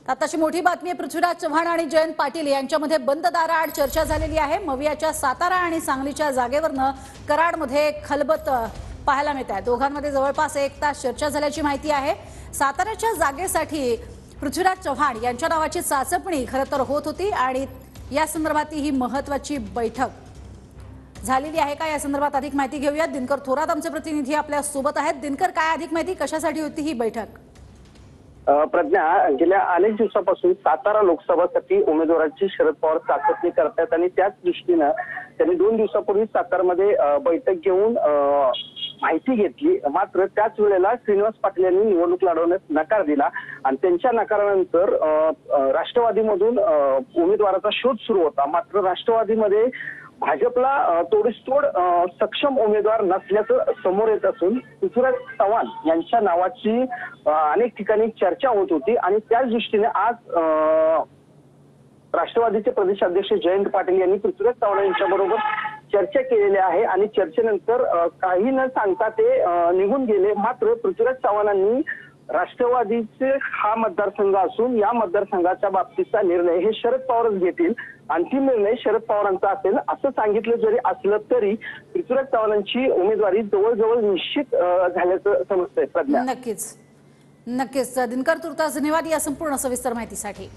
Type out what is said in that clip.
आताची मोठी बातमी आहे। पृथ्वीराज चव्हाण आणि जयंत पाटील यांच्यामध्ये बंद दाराआड चर्चा झालेली आहे। मवियाच्या सातारा आणि सांगलीच्या जागेवरनं कराडमध्ये खलबत पाहायला मिळत आहे। दोघांमध्ये जवळपास 1 तास चर्चा झाल्याची माहिती आहे। साताऱ्याच्या जागेसाठी पृथ्वीराज चव्हाण यांच्या नावाची चाचपणी खरं तर होत होती आणि या संदर्भात ही महत्त्वाची बैठक झालेली आहे का, या संदर्भात अधिक माहिती घेऊया। दिनकर थोरात आमचे प्रतिनिधी आपल्या सोबत आहेत। दिनकर, काय अधिक माहिती, कशासाठी होती ही बैठक? प्रज्ञा, गेल्या अनेक दिवसापासून सातारा लोकसभासाठी उमेदवारांची शरद पवार चाचपणी करतात आणि त्याच दृष्टीनं त्यांनी 2 दिवसापूर्वी सातारमध्ये बैठक घेऊन माहिती घेतली। मात्र त्याच वेळेला श्रीनिवास पाटील यांनी निवडणूक लढवण्यास नकार दिला आणि त्यांच्या नकारानंतर राष्ट्रवादीमधून उमेदवाराचा शोध सुरू होता। मात्र राष्ट्रवादीमध्ये भाजपला तोडीसतोड सक्षम उमेदवार नसल्याचं समोर येत असून पृथ्वीराज चव्हाण यांच्या नावाची अनेक ठिकाणी चर्चा होत होती आणि त्याच दृष्टीने आज राष्ट्रवादीचे प्रदेशाध्यक्ष जयंत पाटील यांनी पृथ्वीराज चव्हाण यांच्याबरोबर चर्चा केलेली आहे आणि चर्चेनंतर काही न सांगता ते निघून गेले। मात्र पृथ्वीराज चव्हाणांनी राष्ट्रवादीचे हा मतदारसंघ असून या मतदारसंघाच्या बाबतीतचा निर्णय हे शरद पवारच घेतील, अंतिम निर्णय शरद पवारांचा असेल असं सांगितलं जरी असलं तरी पृथ्वीराज चव्हाणांची उमेदवारी जवळजवळ निश्चित झाल्याचं समजतंय। प्रज्ञा, नक्कीच दिनकर, तुर्तास धन्यवाद या संपूर्ण सविस्तर माहितीसाठी।